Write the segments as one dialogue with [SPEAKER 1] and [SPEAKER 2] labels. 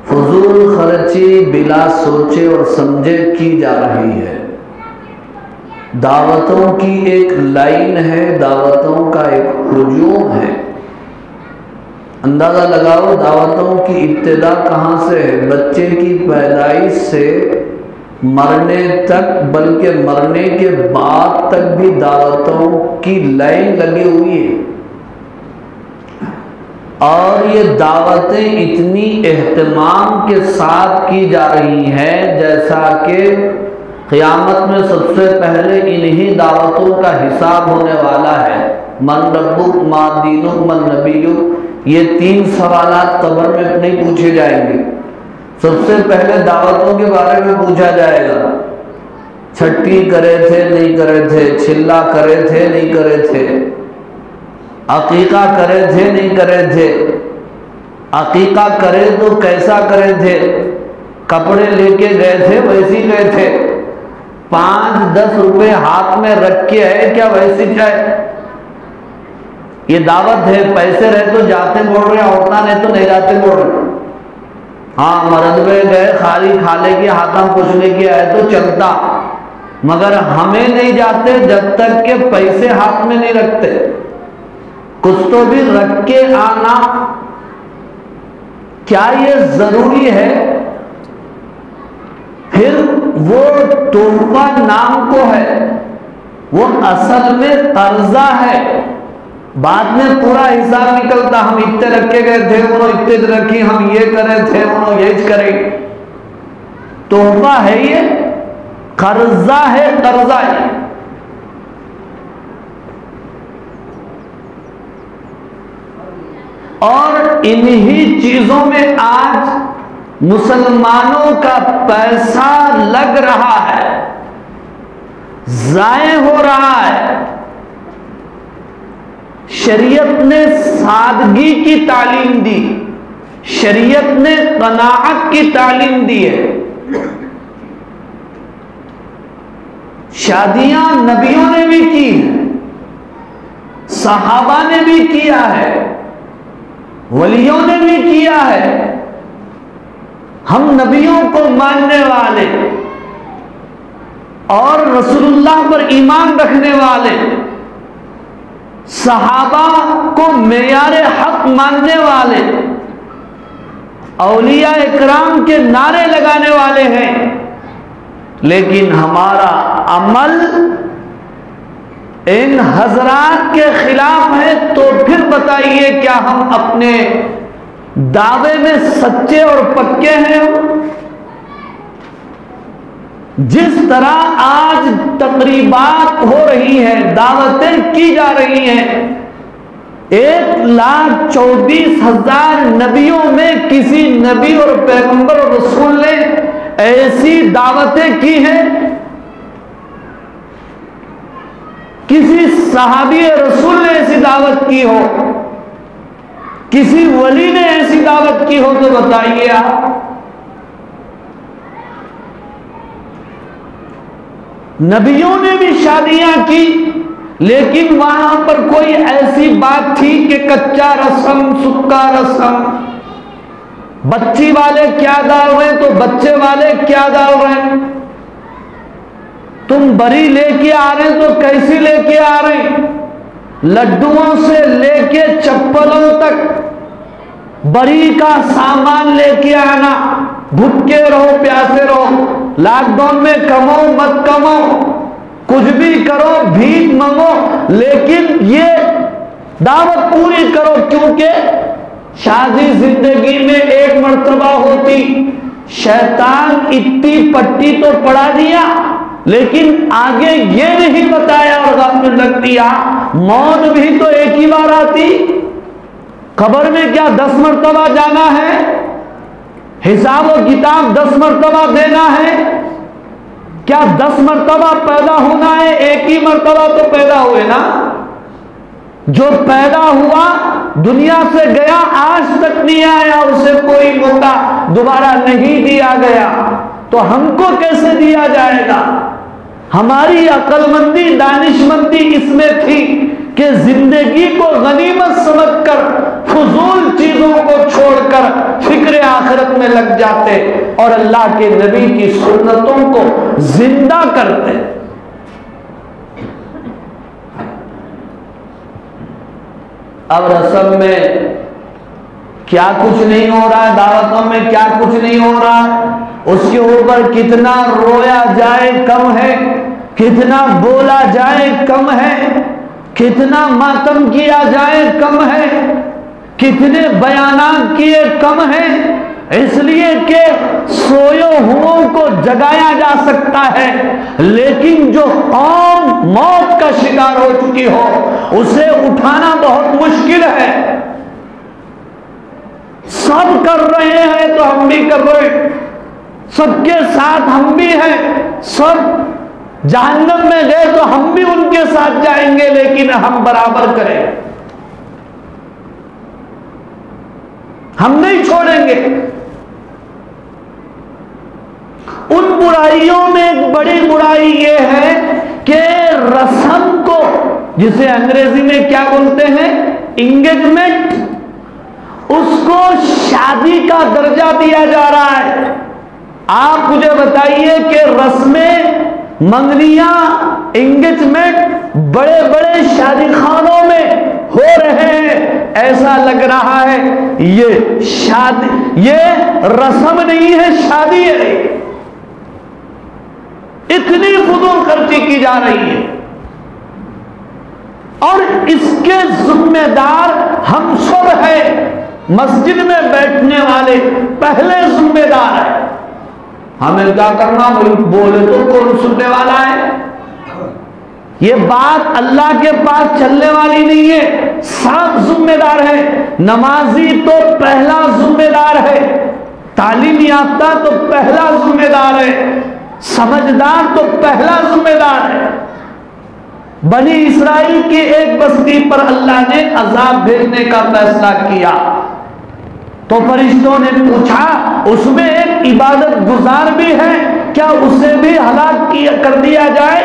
[SPEAKER 1] फजूल खर्ची बिला सोचे और समझे की जा रही है। दावतों की एक लाइन है, दावतों का एक हुजूम है। अंदाज़ा लगाओ दावतों की इब्तिदा कहाँ से है। बच्चे की पैदाइश से मरने तक, बल्कि मरने के बाद तक भी दावतों की लाइन लगी हुई है। और ये दावतें इतनी एहतमाम के साथ की जा रही हैं जैसा कि क़यामत में सबसे पहले इन्हीं दावतों का हिसाब होने वाला है। मन रब्बुक मा दीनुक मन नबियुक, ये 3 सवालात कब्र में नहीं पूछे जाएंगे। सबसे पहले दावतों के बारे में पूछा जाएगा। छठी करे थे नहीं करे थे, छिल्ला करे थे नहीं करे थे, अकीका करे थे नहीं करे थे, अकीका करे तो कैसा करे थे, कपड़े लेके गए थे वैसी गए थे, 5-10 रुपए हाथ में रख के है क्या वैसी चाहे। ये दावत है। पैसे रहे तो जाते बोल रहे, औरता नहीं तो नहीं जाते बोल रहे। हाँ, मर्द में गए खाली खाले के हाथा पूछने के आए तो चलता, मगर हमें नहीं जाते जब तक के पैसे हाथ में नहीं रखते। कुछ तो भी रख के आना, क्या ये जरूरी है? फिर वो तोहफा नाम को है, वो असल में कर्जा है। बाद में पूरा हिसाब निकलता, हम इतने रखे गए थे, उन्होंने इतने रखी, हम ये करे थे, उन्होंने ये करे। तोहफा है ये, कर्जा है, कर्जा है। और इन्हीं चीजों में आज मुसलमानों का पैसा लग रहा है, जाये हो रहा है। शरीयत ने सादगी की तालीम दी, शरीयत ने कनाअत की तालीम दी है। शादियां नबियों ने भी की है, सहाबा ने भी किया है, वलियों ने भी किया है। हम नबियों को मानने वाले और रसूलुल्लाह पर ईमान रखने वाले, सहाबा को मेयारे हक मानने वाले, औलिया इकराम के नारे लगाने वाले हैं, लेकिन हमारा अमल इन हजरात के खिलाफ है। तो फिर बताइए क्या हम अपने दावे में सच्चे और पक्के हैं? जिस तरह आज तकरीबात हो रही हैं, दावतें की जा रही हैं, 1,24,000 नबियों में किसी नबी और पैगंबर और रसूल ने ऐसी दावतें की हैं? किसी सहाबी रसूल ने ऐसी दावत की हो, किसी वली ने ऐसी दावत की हो तो बताइए आप। नबियों ने भी शादियां की, लेकिन वहां पर कोई ऐसी बात थी कि कच्चा रस्म सुक्का रस्म, बच्ची वाले क्या डाल रहे हैं तो बच्चे वाले क्या डाल रहे हैं, तुम बरी लेके आ रहे हैं तो कैसी लेके आ रहे हैं, लड्डुओं से लेके चप्पलों तक बरी का सामान लेके आना। भूखे रहो प्यासे रहो, लॉकडाउन में कमाओ मत कमाओ, कुछ भी करो, भीख मांगो, लेकिन ये दावत पूरी करो, क्योंकि शादी जिंदगी में एक मर्तबा होती। शैतान इतनी पट्टी तो पढ़ा दिया, लेकिन आगे ये नहीं बताया और गाफिल रख दिया, मौत भी तो एक ही बार आती। कब्र में क्या 10 मर्तबा जाना है? हिसाब और किताब 10 मर्तबा देना है? क्या 10 मर्तबा पैदा होना है? एक ही मर्तबा तो पैदा हुए ना। जो पैदा हुआ दुनिया से गया, आज तक नहीं आया, उसे कोई मौका दोबारा नहीं दिया गया, तो हमको कैसे दिया जाएगा? हमारी अक्लमंदी दानिशमंदी इसमें थी कि जिंदगी को गनीमत समझकर फजूल चीजों को छोड़कर फिक्र आखिरत में लग जाते और अल्लाह के नबी की सुन्नतों को जिंदा करते। अब रस्म में क्या कुछ नहीं हो रहा है, दावतों में क्या कुछ नहीं हो रहा है, उसके ऊपर कितना रोया जाए कम है, कितना बोला जाए कम है, कितना मातम किया जाए कम है, कितने बयानात किए कम है, इसलिए कि सोए हुओं को जगाया जा सकता है, लेकिन जो कौम मौत का शिकार हो चुकी हो उसे उठाना बहुत मुश्किल है। सब कर रहे हैं तो हम भी कर रहे हैं, सबके साथ हम भी हैं, सब जहन्नम में गए तो हम भी उनके साथ जाएंगे, लेकिन हम बराबर करें, हम नहीं छोड़ेंगे। उन बुराइयों में एक बड़ी बुराई यह है कि रस्म को, जिसे अंग्रेजी में क्या बोलते हैं, इंगेजमेंट, उसको शादी का दर्जा दिया जा रहा है। आप मुझे बताइए कि रस्में, मंगनियां, एंगेजमेंट बड़े बड़े शादी खानों में हो रहे हैं, ऐसा लग रहा है ये शादी, ये रस्म नहीं है, शादी है। इतनी फुजूल खर्ची की जा रही है और इसके जिम्मेदार हम सब हैं। मस्जिद में बैठने वाले पहले जिम्मेदार है। हमें क्या करना, बोले तो कौन सुनने वाला है। ये बात अल्लाह के पास चलने वाली नहीं है। सब जिम्मेदार है। नमाजी तो पहला जिम्मेदार है, तालीम याफ्ता तो पहला जिम्मेदार है, समझदार तो पहला जिम्मेदार है। बनी इसराइल की एक बस्ती पर अल्लाह ने अजाब भेजने का फैसला किया तो फरिश्तों ने पूछा, उसमें एक इबादत गुजार भी है, क्या उसे भी हलाक कर दिया जाए,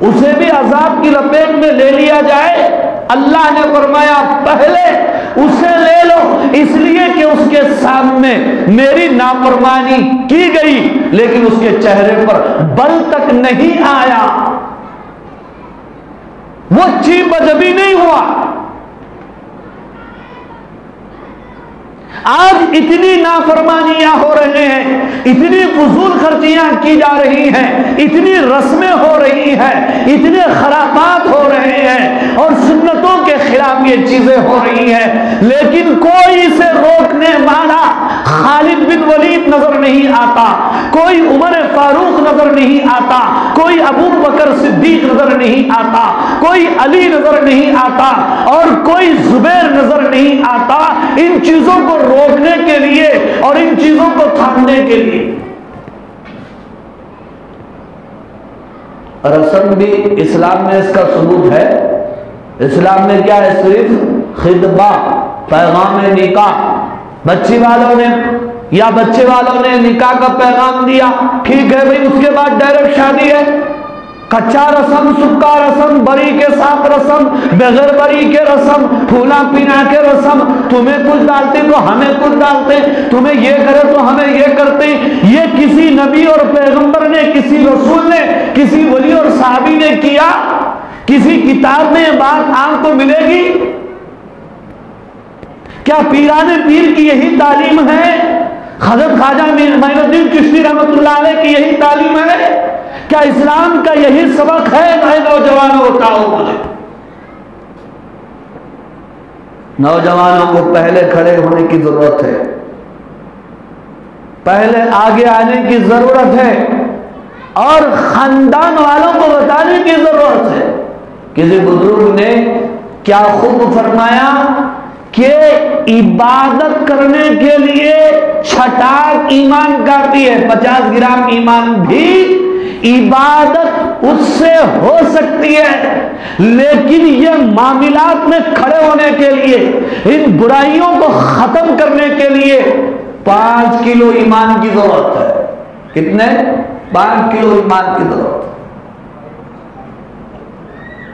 [SPEAKER 1] उसे भी अजाब की लपेट में ले लिया जाए? अल्लाह ने फरमाया, पहले उसे ले लो, इसलिए कि उसके सामने मेरी नाफरमानी की गई, लेकिन उसके चेहरे पर बल तक नहीं आया, वो ची बजबी नहीं हुआ। आज इतनी नाफरमानियां हो रहे हैं, इतनी फजूल खर्चियां की जा रही हैं, इतनी रस्में हो रही हैं, इतने खराबात हो रहे हैं और सुन्नतों के खिलाफ ये चीजें हो रही हैं, लेकिन कोई इसे रोकने वाला खालिद बिन वलीद नजर नहीं आता, कोई उमर फारूक नजर नहीं आता, कोई अबू बकर सिद्दीक नजर नहीं आता, कोई अली नजर नहीं आता और कोई जुबैर नजर नहीं आता इन चीजों को रोकने के लिए और इन चीजों को थामने के लिए। रस्म भी इस्लाम में इसका सबूत है। इस्लाम में क्या है? सिर्फ खिदबा, पैगाम निकाह। बच्ची वालों ने या बच्चे वालों ने निकाह का पैगाम दिया, ठीक है भाई, उसके बाद डायरेक्ट शादी है। कच्चा रस्म, सुक्का रस्म, बरी के साथ रस्म, बगैर बरी के रस्म, फूला पीना के रस्म, तुम्हें कुछ डालते तो हमें कुछ डालते, तुम्हें ये करे तो हमें ये करते। ये किसी नबी और पैगंबर ने, किसी रसूल ने, किसी वली और साहबी ने किया? किसी किताब में ये बात आपको मिलेगी? क्या पीराने पीर की यही तालीम है? हजरत ख्वाजा मोइनुद्दीन चिश्ती रहमतुल्लाह अलैह की यही तालीम है? क्या इस्लाम का यही सबक है? नौजवानों बताओ मुझे। नौजवानों को पहले खड़े होने की जरूरत है, पहले आगे आने की जरूरत है और खानदान वालों को बताने की जरूरत है। किसी बुजुर्ग ने क्या खूब फरमाया कि इबादत करने के लिए छटाक ईमान काफी है, 50 ग्राम ईमान भी इबादत उससे हो सकती है, लेकिन ये मामलात में खड़े होने के लिए, इन बुराइयों को खत्म करने के लिए 5 किलो ईमान की जरूरत है। कितने? 5 किलो ईमान की जरूरत।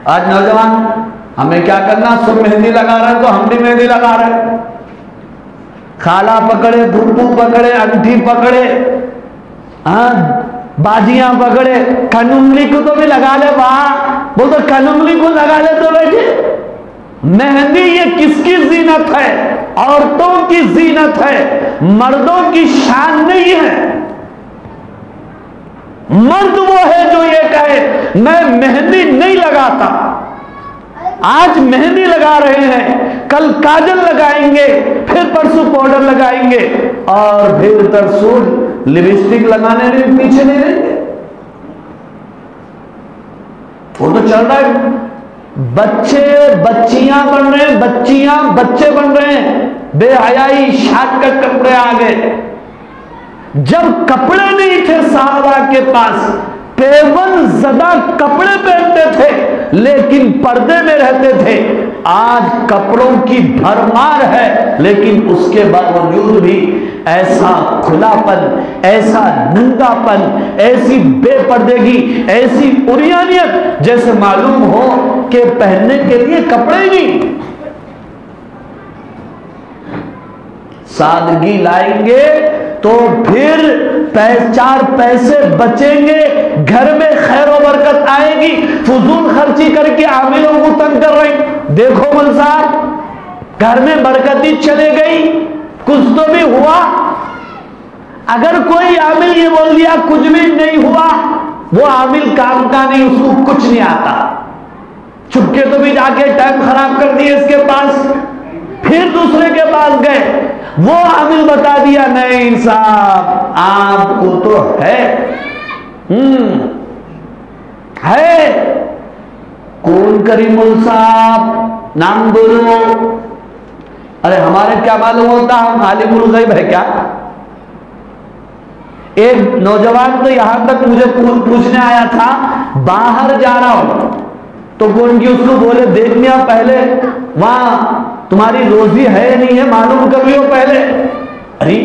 [SPEAKER 1] आज नौजवान हमें क्या करना, सब मेहंदी लगा रहे हैं तो हम भी मेहंदी लगा रहे हैं, खाला पकड़े, फूफू पकड़े, अंगूठी पकड़े, बाजियां पकड़े, कनुंगली को तो भी लगा ले, वहां बोल तो कनुंगली को लगा ले तो बेटे। मेहंदी ये किसकी जीनत है? औरतों की जीनत है, मर्दों की शान नहीं है। मर्द वो है जो ये कहे मैं मेहंदी नहीं लगाता। आज मेहंदी लगा रहे हैं, कल काजल लगाएंगे, फिर परसों पाउडर लगाएंगे और फिर तरसों लिपस्टिक लगाने में पीछे नहीं रहेंगे। वो तो चल रहा है। बच्चे बच्चियां बन रहे हैं, बच्चियां बच्चे बन रहे हैं, बेहयाई शॉर्टकट कपड़े आ गए। जब कपड़े नहीं थे साहबा के पास, पेवन ज़दा कपड़े पहनते थे लेकिन पर्दे में रहते थे। आज कपड़ों की भरमार है लेकिन उसके बावजूद भी ऐसा खुलापन, ऐसा नंगापन, ऐसी बेपर्देगी, ऐसी उरियानियत जैसे मालूम हो कि पहनने के लिए कपड़े नहीं। सादगी लाएंगे तो फिर चार पैसे बचेंगे, घर में खैर और बरकत आएगी। फजूल खर्ची करके आमिलों को तंग कर रही। देखो मौलवी साहब, घर में बरकती चले गई, कुछ तो भी हुआ। अगर कोई आमिल ये बोल दिया कुछ भी नहीं हुआ, वो आमिल काम का नहीं, उसको कुछ नहीं आता। चुपके तो भी जाके टाइम खराब कर दिए इसके पास, फिर दूसरे के पास गए, वो आमिल बता दिया नहीं साहब आपको तो है। है कौन करीमुल साहब, नाम बोलो। अरे हमारे क्या मालूम होता हम आलिमुल गैब है क्या? एक नौजवान तो यहां तक मुझे पूछने आया था, बाहर जा रहा हूं तो कौन की उसको बोले देखने पहले वहां तुम्हारी रोजी है नहीं है मालूम कर लियो पहले। अरे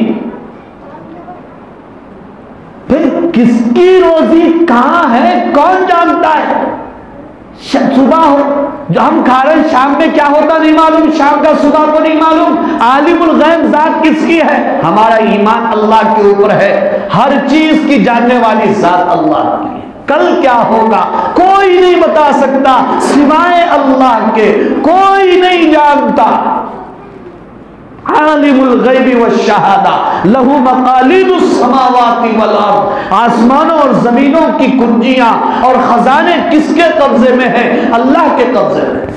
[SPEAKER 1] फिर किसकी रोजी कहां है कौन जानता है? सुबह हो जो हम खा रहे हैं, शाम में क्या होता नहीं मालूम, शाम का सुबह को नहीं मालूम। आलिमुल गैब जात किसकी है? हमारा ईमान अल्लाह के ऊपर है, हर चीज की जानने वाली जात अल्लाह की है। कल क्या होगा कोई नहीं बता सकता सिवाय अल्लाह के, कोई नहीं जानता। आलिमुल गैबि वश्शहादा लहू मकालिदुस समावाति वल अर्द। आसमानों और जमीनों की कुंजियां और खजाने किसके कब्जे में है? अल्लाह के कब्जे में।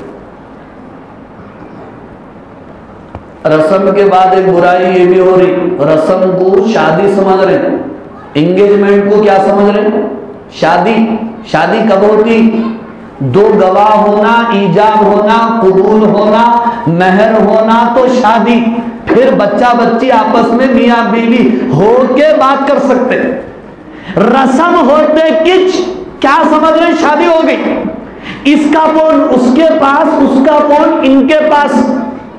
[SPEAKER 1] रस्म के बाद एक बुराई ये भी हो रही, रस्म को शादी समझ रहे, एंगेजमेंट को क्या समझ रहे? शादी। शादी कब होती? दो गवाह होना, ईजाब होना, कबूल होना, मेहर होना तो शादी। फिर बच्चा बच्ची आपस में मियां बीवी होके बात कर सकते। रस्म होते किच क्या समझ रहे? शादी हो गई, इसका फोन उसके पास, उसका फोन इनके पास,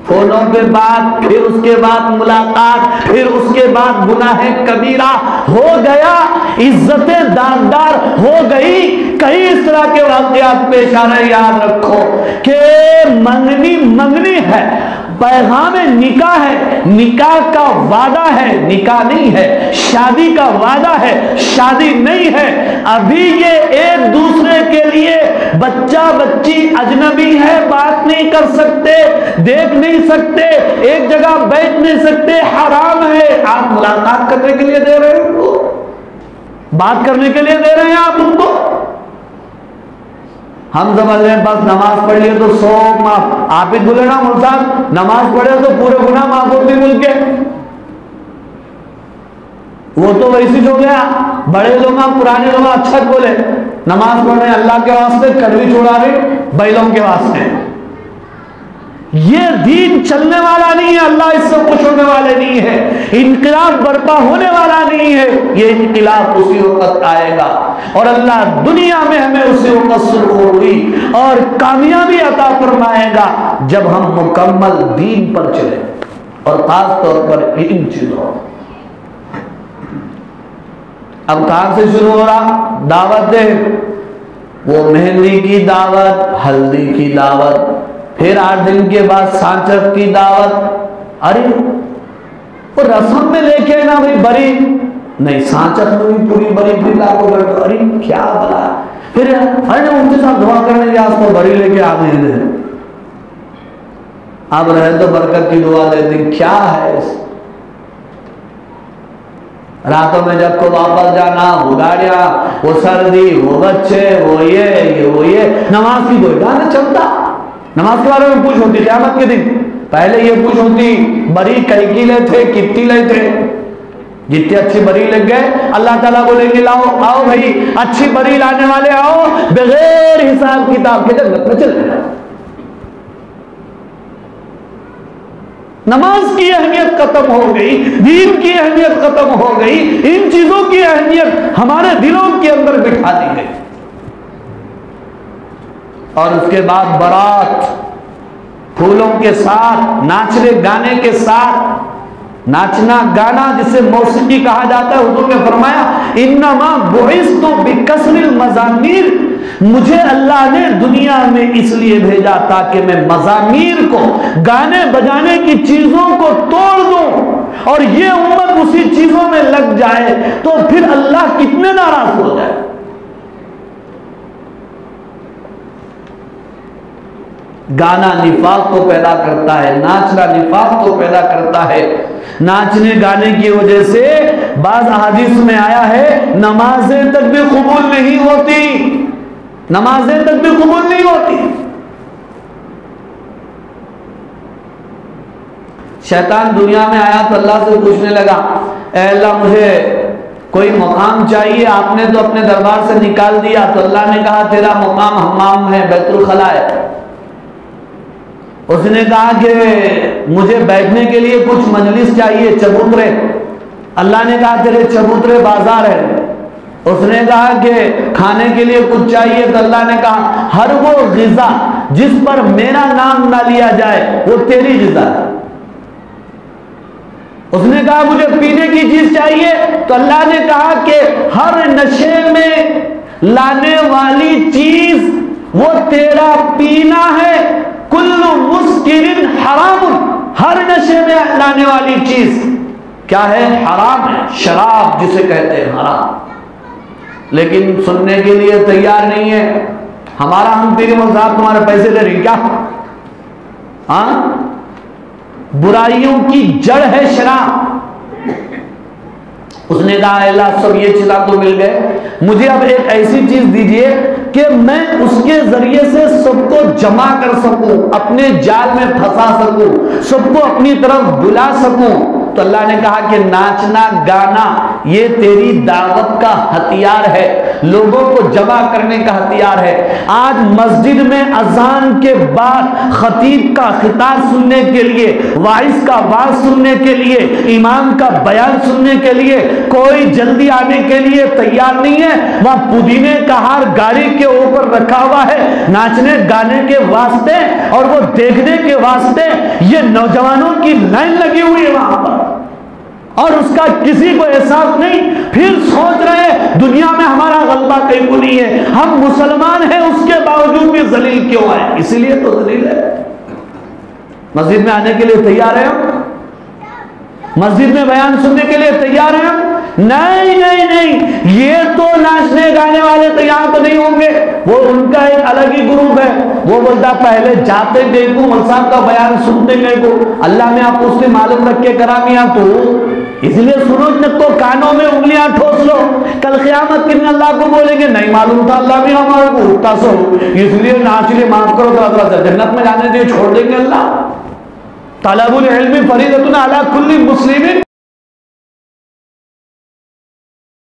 [SPEAKER 1] फोनों पे बात, फिर उसके बाद मुलाकात, फिर उसके बाद गुनाह कबीरा हो गया, इज्जतें दागदार हो गई। कई इस तरह के वाकयात पेश आ रहे। याद रखो कि मंगनी मंगनी है, पैगाम निकाह है, निकाह का वादा है, निकाह नहीं है। शादी का वादा है, शादी नहीं है। अभी ये एक दूसरे के लिए बच्चा बच्ची अजनबी है, बात नहीं कर सकते, देख नहीं सकते, एक जगह बैठ नहीं सकते, हराम है। आप मुलाकात करने के लिए दे रहे हैं उनको, बात करने के लिए दे रहे हैं आप उनको। हम समझ रहे हैं बस नमाज पढ़ लिए तो 100 माफ। आप ही बोले ना मुल्क साहब नमाज पढ़े तो पूरे गुनाह माफ होते मिल के, वो तो वैसी हो गया। बड़े लोग पुराने लोग अच्छा बोले नमाज पढ़ रहे अल्लाह के वास्ते, कड़वी छोड़ा रहे बैलों के वास्ते। ये दीन चलने वाला नहीं है, अल्लाह इससे खुश होने वाले नहीं है, इनकलाब बर्पा होने वाला नहीं है। ये इनकलाब उसी वक्त आएगा और अल्लाह दुनिया में हमें उसी वक्त सुरखोरी और कामयाबी अता फरमाएगा जब हम मुकम्मल दीन पर चले, और खास तौर पर इन चीजों। अब कहां से शुरू हो रहा? दावत दे, वो मेहंदी की दावत, हल्दी की दावत, फिर 8 दिन के बाद सांचत की दावत। अरे वो रस्म में लेके ना भाई बरी नहीं, सांचत में भी पूरी बरी फिर लाखों कर, अरे क्या भला। फिर अरे उनके साथ दुआ करने के आज तो बरी लेके आ गए, अब रहे तो बरकत की दुआ देते, क्या है इस रातों में जब को वापस जाना, वो गाड़ियां, वो सर्दी, वो बच्चे, वो ये नमाज की कोई गाना चलता। नमाज के बारे में पूछ होती क़यामत के दिन, पहले ये पूछ होती बरी कई की ले थे, कितनी ले थे, जितनी अच्छी बरी लग गए अल्लाह ताला बोलेंगे लाओ आओ भाई अच्छी बरी लाने वाले आओ, बगैर हिसाब किताब के जन्नत में चले जाओ। नमाज की अहमियत खत्म हो गई, दीन की अहमियत खत्म हो गई, इन चीजों की अहमियत हमारे दिलों के अंदर बिठा दी गई। और उसके बाद बारात फूलों के साथ, नाचने गाने के साथ, नाचना गाना जिसे मौसीकी कहा जाता है। हुजूर ने फरमाया इन्नमा बुइस्तु बिकस्रिल मज़ामीर, मुझे अल्लाह ने दुनिया में इसलिए भेजा ताकि मैं मज़ामीर को, गाने बजाने की चीजों को तोड़ दूं, और ये उम्मत उसी चीजों में लग जाए तो फिर अल्लाह कितने नाराज हो जाए। गाना निफाक को पैदा करता है, नाचना निफाक को पैदा करता है। नाचने गाने की वजह से बाज़ अहादीस में आया है नमाजें तक भी कबूल नहीं होती, नमाजें तक भी कबूल नहीं होती। शैतान दुनिया में आया तो अल्लाह से पूछने लगा, ऐ अल्लाह मुझे कोई मुकाम चाहिए, आपने तो अपने दरबार से निकाल दिया। तो अल्लाह ने कहा तेरा मुकाम हम्माम है, बैतुल खला है। उसने कहा कि मुझे बैठने के लिए कुछ मजलिस चाहिए, चबूतरे। अल्लाह ने कहा तेरे चबूतरे बाजार है। उसने कहा कि खाने के लिए कुछ चाहिए, तो अल्लाह ने कहा हर वो ग़िज़ा जिस पर मेरा नाम ना लिया जाए वो तेरी ग़िज़ा है। उसने कहा मुझे पीने की चीज चाहिए, तो अल्लाह ने कहा कि हर नशे में लाने वाली चीज वो तेरा पीना है। कुल्लु मुस्किरिन हराम, हर नशे में लाने वाली चीज क्या है? हराम है, शराब जिसे कहते हैं हराम। लेकिन सुनने के लिए तैयार नहीं है। हमारा हम पीर साहब तुम्हारे पैसे दे रही क्या? हाँ, बुराइयों की जड़ है शराब। उसने कहा अल्लाह सब ये चीज़ आपको मिल गए, मुझे अब एक ऐसी चीज दीजिए कि मैं उसके जरिए से सबको जमा कर सकूं, अपने जाल में फंसा सकूं, सबको अपनी तरफ बुला सकूं। तो अल्लाह ने कहा कि नाचना गाना ये तेरी दावत का हथियार है, लोगों को जमा करने का हथियार है। आज मस्जिद में अजान के बाद खतीब का खिताब सुनने के लिए, वाइस का वाज सुनने के लिए, इमाम का बयान सुनने के लिए कोई जल्दी आने के लिए तैयार नहीं है। वहां पुदीने का हार गाड़ी के ऊपर रखा हुआ है नाचने गाने के वास्ते, और वो देखने के वास्ते ये नौजवानों की लाइन लगी हुई है वहां पर, और उसका किसी को एहसास नहीं। फिर सोच रहे दुनिया में हमारा गलबा कहीं को नहीं है, हम मुसलमान हैं उसके बावजूद भी जलील क्यों है? इसीलिए तो जलील है। मस्जिद में आने के लिए तैयार है हम, मस्जिद में बयान सुनने के लिए तैयार हैं हम? नहीं नहीं नहीं, ये तो नाचने गाने वाले तैयार तो नहीं होंगे। वो उनका एक अलग ही ग्रुप है। वो बोलता पहले जाते देखो मौलाना का बयान सुनते गए को अल्लाह ने आप उसने मालूम रख के करा मियां, तो इसलिए सुनो न तो कानों में उंगलियां ठोस लो। कल क़यामत के दिन अल्लाह को बोलेंगे नहीं मालूम था, अल्लाह भी हमारे को उठता सो, इसलिए नाच ले, माफ करो तो जन्नत में जाने दिए, छोड़ देंगे अल्लाह। तलबुल इल्मी फरीदतुन अला कुल्ली मुस्लिम,